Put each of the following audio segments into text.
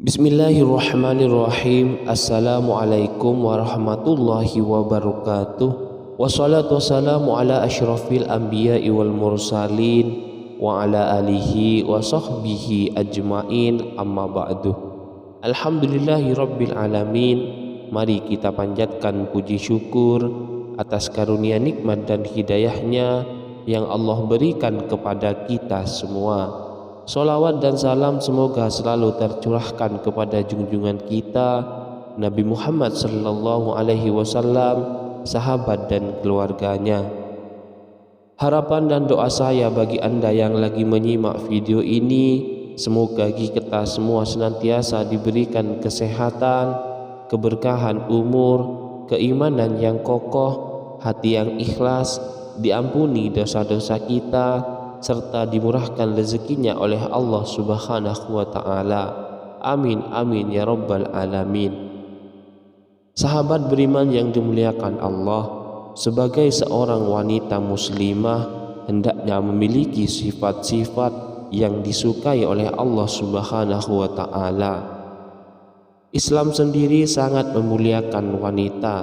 Bismillahirrahmanirrahim. Assalamualaikum warahmatullahi wabarakatuh. Wassalatu wassalamu ala asyrafil anbiya'i wal mursalin wa ala alihi wa sahbihi ajmain, amma ba'du. Alhamdulillahi rabbil alamin. Mari kita panjatkan puji syukur atas karunia nikmat dan hidayahnya yang Allah berikan kepada kita semua. Salawat dan salam semoga selalu tercurahkan kepada junjungan kita Nabi Muhammad sallallahu alaihi wasallam, sahabat dan keluarganya. Harapan dan doa saya bagi Anda yang lagi menyimak video ini, semoga kita semua senantiasa diberikan kesehatan, keberkahan umur, keimanan yang kokoh, hati yang ikhlas, diampuni dosa-dosa kita, serta dimurahkan rezekinya oleh Allah Subhanahu wa ta'ala. Amin amin ya rabbal alamin. Sahabat beriman yang dimuliakan Allah, sebagai seorang wanita muslimah hendaknya memiliki sifat-sifat yang disukai oleh Allah Subhanahu wa ta'ala. Islam sendiri sangat memuliakan wanita,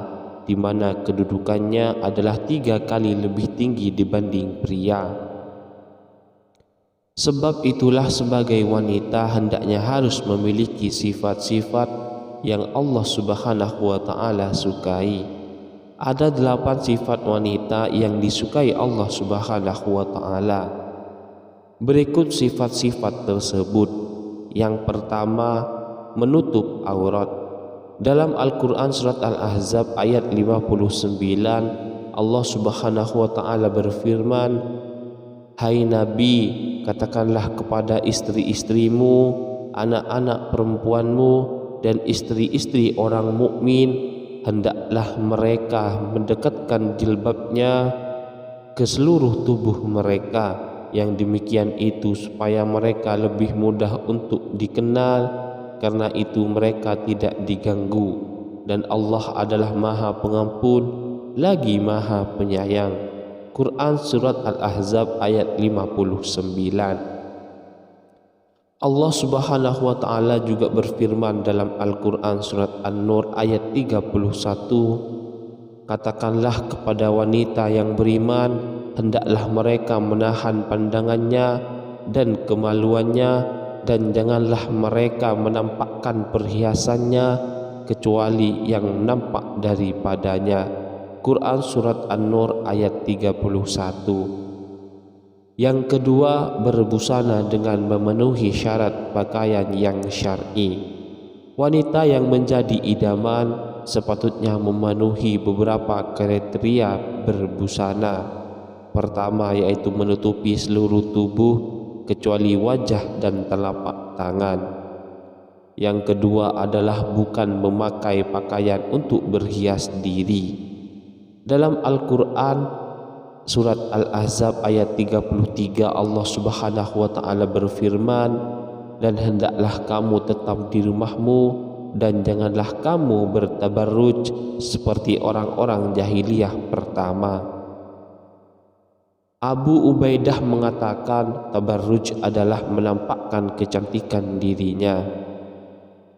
di mana kedudukannya adalah 3 kali lebih tinggi dibanding pria. Sebab itulah sebagai wanita hendaknya harus memiliki sifat-sifat yang Allah Subhanahu wa ta'ala sukai. Ada 8 sifat wanita yang disukai Allah Subhanahu wa ta'ala. Berikut sifat-sifat tersebut. Yang pertama, menutup aurat. Dalam Al-Quran surat Al-Ahzab ayat 59, Allah Subhanahu wa ta'ala berfirman, "Hai Nabi, katakanlah kepada istri-istrimu, anak-anak perempuanmu, dan istri-istri orang mukmin, hendaklah mereka mendekatkan jilbabnya ke seluruh tubuh mereka. Yang demikian itu supaya mereka lebih mudah untuk dikenal, karena itu mereka tidak diganggu. Dan Allah adalah Maha Pengampun, lagi Maha Penyayang." Quran surat Al-Ahzab ayat 59. Allah Subhanahu wa ta'ala juga berfirman dalam Al-Quran surat An-Nur ayat 31, "Katakanlah kepada wanita yang beriman, hendaklah mereka menahan pandangannya dan kemaluannya, dan janganlah mereka menampakkan perhiasannya kecuali yang nampak daripadanya." Quran surat An-Nur ayat 31. Yang kedua, berbusana dengan memenuhi syarat pakaian yang syar'i. Wanita yang menjadi idaman sepatutnya memenuhi beberapa kriteria berbusana. Pertama, yaitu menutupi seluruh tubuh kecuali wajah dan telapak tangan. Yang kedua adalah bukan memakai pakaian untuk berhias diri. Dalam Al-Quran surat Al-Ahzab ayat 33, Allah Subhanahu wa ta'ala berfirman, "Dan hendaklah kamu tetap di rumahmu, dan janganlah kamu bertabarruj seperti orang-orang jahiliyah pertama." Abu Ubaidah mengatakan tabarruj adalah menampakkan kecantikan dirinya.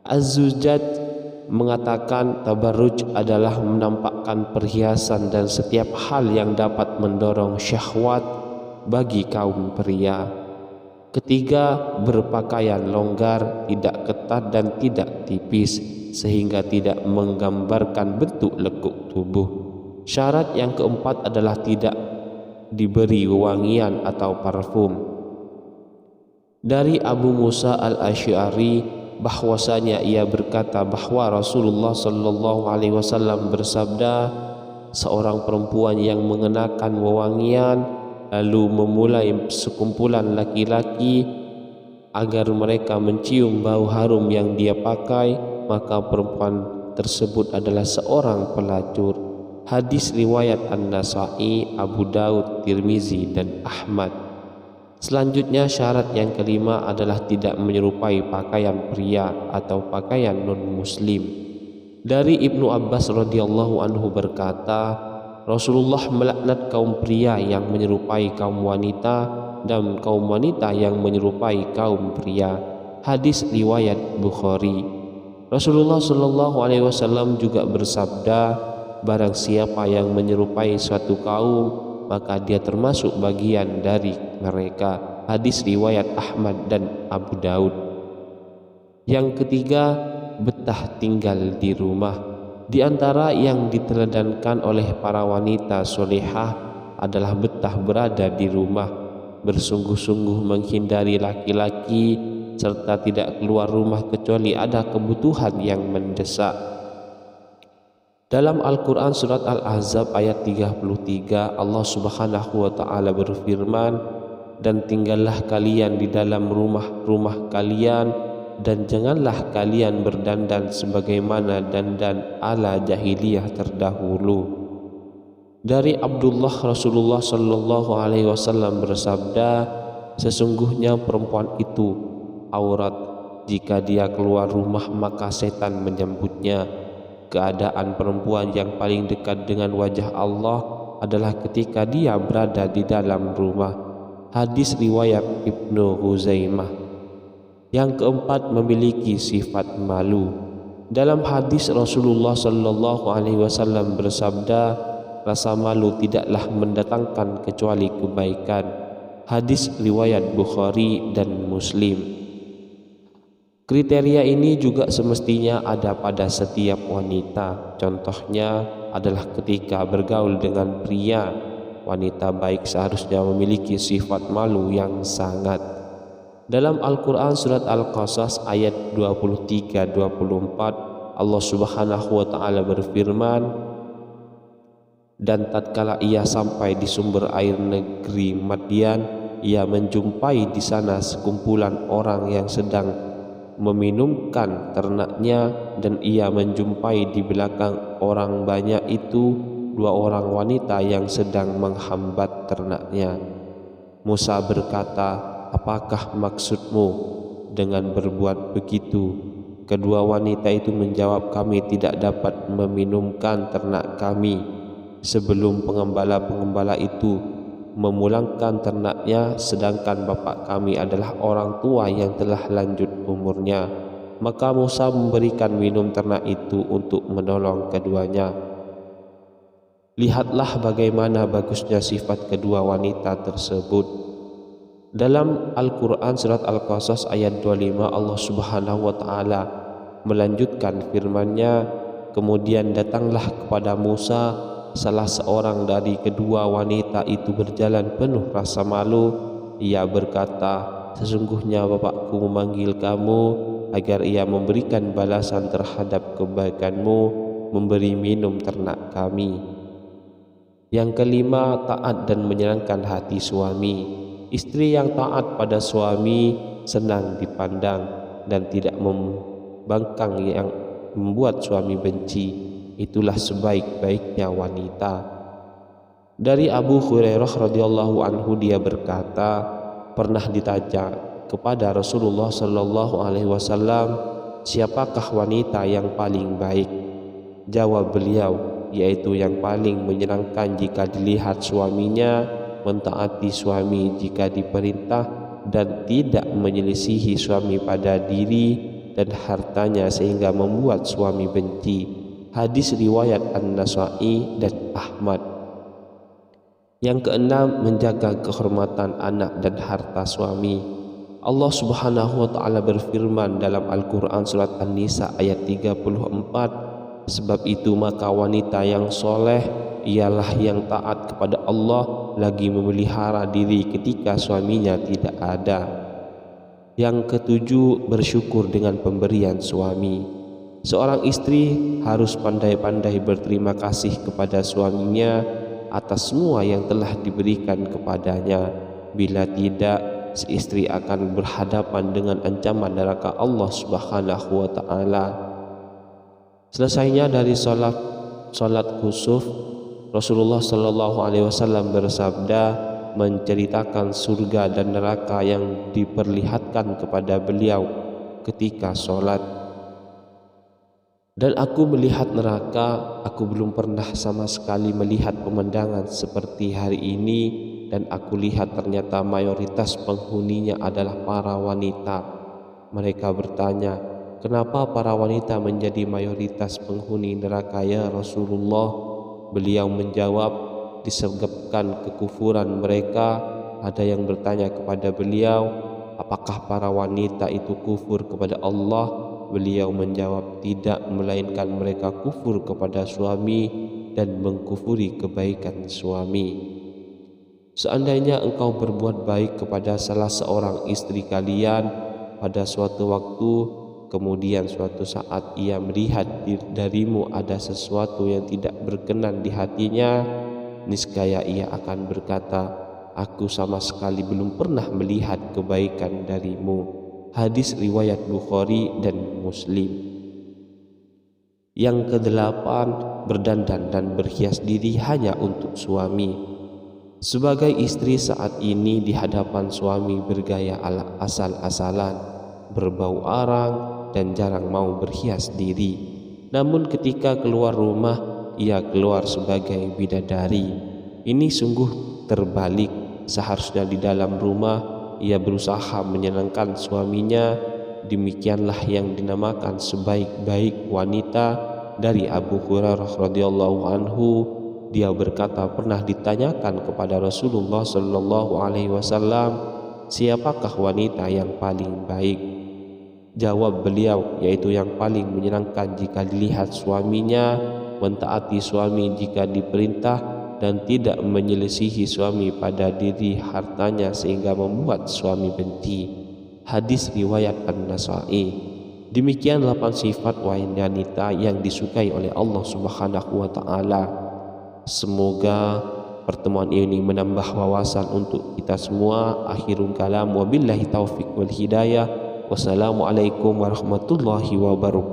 Az-Zujaj mengatakan tabarruj adalah menampakkan perhiasan dan setiap hal yang dapat mendorong syahwat bagi kaum pria. Ketiga, berpakaian longgar, tidak ketat dan tidak tipis sehingga tidak menggambarkan bentuk lekuk tubuh. Syarat yang keempat adalah tidak diberi wewangian atau parfum. Dari Abu Musa al-Asy'ari bahwasanya ia berkata bahwa Rasulullah sallallahu alaihi wasallam bersabda, "Seorang perempuan yang mengenakan wewangian lalu memulai sekumpulan laki-laki agar mereka mencium bau harum yang dia pakai, maka perempuan tersebut adalah seorang pelacur. Hadis riwayat An-Nasa'i, Abu Daud, Tirmizi, dan Ahmad. Selanjutnya syarat yang kelima adalah tidak menyerupai pakaian pria atau pakaian non-muslim. Dari Ibnu Abbas radhiyallahu anhu berkata, Rasulullah melaknat kaum pria yang menyerupai kaum wanita dan kaum wanita yang menyerupai kaum pria. Hadis riwayat Bukhari. Rasulullah Shallallahu Alaihi Wasallam juga bersabda, barang siapa yang menyerupai suatu kaum, maka dia termasuk bagian dari mereka. Hadis riwayat Ahmad dan Abu Daud. Yang ketiga, betah tinggal di rumah. Di antara yang diteladankan oleh para wanita solehah adalah betah berada di rumah, bersungguh-sungguh menghindari laki-laki, serta tidak keluar rumah kecuali ada kebutuhan yang mendesak. Dalam Al-Quran surat Al-Ahzab ayat 33, Allah subhanahu wa ta'ala berfirman, dan tinggallah kalian di dalam rumah-rumah kalian, dan janganlah kalian berdandan sebagaimana dandan ala jahiliyah terdahulu. Dari Abdullah, Rasulullah Shallallahu Alaihi Wasallam bersabda, sesungguhnya perempuan itu aurat. Jika dia keluar rumah maka setan menyambutnya. Keadaan perempuan yang paling dekat dengan wajah Allah adalah ketika dia berada di dalam rumah. Hadis riwayat Ibnu Huzaimah. Yang keempat, memiliki sifat malu. Dalam hadis Rasulullah Shallallahu Alaihi Wasallam bersabda, rasa malu tidaklah mendatangkan kecuali kebaikan. Hadis riwayat Bukhari dan Muslim. Kriteria ini juga semestinya ada pada setiap wanita. Contohnya adalah ketika bergaul dengan pria, wanita baik seharusnya memiliki sifat malu yang sangat. Dalam Al-Quran surat Al-Qasas ayat 23-24, Allah subhanahu wa ta'ala berfirman, dan tatkala ia sampai di sumber air negeri Madian, ia menjumpai di sana sekumpulan orang yang sedang meminumkan ternaknya, dan ia menjumpai di belakang orang banyak itu 2 orang wanita yang sedang menghambat ternaknya. Musa berkata, apakah maksudmu dengan berbuat begitu? Kedua wanita itu menjawab, kami tidak dapat meminumkan ternak kami sebelum pengembala-pengembala itu memulangkan ternaknya, sedangkan bapak kami adalah orang tua yang telah lanjut umurnya. Maka Musa memberikan minum ternak itu untuk menolong keduanya. Lihatlah bagaimana bagusnya sifat kedua wanita tersebut. Dalam Al-Quran surat Al-Qasas ayat 25, Allah subhanahu wa ta'ala melanjutkan firman-Nya, kemudian datanglah kepada Musa salah seorang dari kedua wanita itu berjalan penuh rasa malu. Ia berkata, sesungguhnya bapakku memanggil kamu agar ia memberikan balasan terhadap kebaikanmu, memberi minum ternak kami. Yang kelima, taat dan menyenangkan hati suami. Istri yang taat pada suami senang dipandang dan tidak membangkang yang membuat suami benci. Itulah sebaik-baiknya wanita. Dari Abu Hurairah radhiyallahu anhu, dia berkata, pernah ditanya kepada Rasulullah Shallallahu Alaihi Wasallam, siapakah wanita yang paling baik? Jawab beliau, yaitu yang paling menyenangkan jika dilihat suaminya, mentaati suami jika diperintah, dan tidak menyelisihi suami pada diri dan hartanya sehingga membuat suami benci. Hadis riwayat An-Nasa'i dan Ahmad. Yang keenam, menjaga kehormatan anak dan harta suami. Allah subhanahu wa ta'ala berfirman dalam Al-Quran surat An-Nisa ayat 34, sebab itu maka wanita yang soleh ialah yang taat kepada Allah, lagi memelihara diri ketika suaminya tidak ada. Yang ketujuh, bersyukur dengan pemberian suami. Seorang istri harus pandai-pandai berterima kasih kepada suaminya atas semua yang telah diberikan kepadanya. Bila tidak, si istri akan berhadapan dengan ancaman neraka Allah subhanahu wa ta'ala. Selesainya dari salat khusuf, Rasulullah Shallallahu Alaihi Wasallam bersabda, menceritakan surga dan neraka yang diperlihatkan kepada beliau ketika sholat. Dan aku melihat neraka, aku belum pernah sama sekali melihat pemandangan seperti hari ini, dan aku lihat ternyata mayoritas penghuninya adalah para wanita. Mereka bertanya, kenapa para wanita menjadi mayoritas penghuni neraka ya Rasulullah? Beliau menjawab, disebabkan kekufuran mereka. Ada yang bertanya kepada beliau, apakah para wanita itu kufur kepada Allah? Beliau menjawab, tidak, melainkan mereka kufur kepada suami dan mengkufuri kebaikan suami. Seandainya engkau berbuat baik kepada salah seorang istri kalian pada suatu waktu, kemudian suatu saat ia melihat darimu ada sesuatu yang tidak berkenan di hatinya, niscaya ia akan berkata, aku sama sekali belum pernah melihat kebaikan darimu. Hadis riwayat Bukhari dan Muslim. Yang kedelapan, berdandan dan berhias diri hanya untuk suami. Sebagai istri saat ini di hadapan suami bergaya asal-asalan, berbau arang dan jarang mau berhias diri. Namun ketika keluar rumah, ia keluar sebagai bidadari. Ini sungguh terbalik. Seharusnya di dalam rumah ia berusaha menyenangkan suaminya. Demikianlah yang dinamakan sebaik-baik wanita. Dari Abu Hurairah radhiyallahu anhu, dia berkata, pernah ditanyakan kepada Rasulullah sallallahu alaihi wasallam, siapakah wanita yang paling baik? Jawab beliau, yaitu yang paling menyenangkan jika dilihat suaminya, mentaati suami jika diperintah, dan tidak menyelisihi suami pada diri hartanya sehingga membuat suami benci. Hadis riwayat An-Nasa'i. Demikian 8 sifat wanita yang disukai oleh Allah Subhanahu wa taala. Semoga pertemuan ini menambah wawasan untuk kita semua. Akhirul kalam, wabillahi taufik wal hidayah. Wassalamualaikum warahmatullahi wabarakatuh.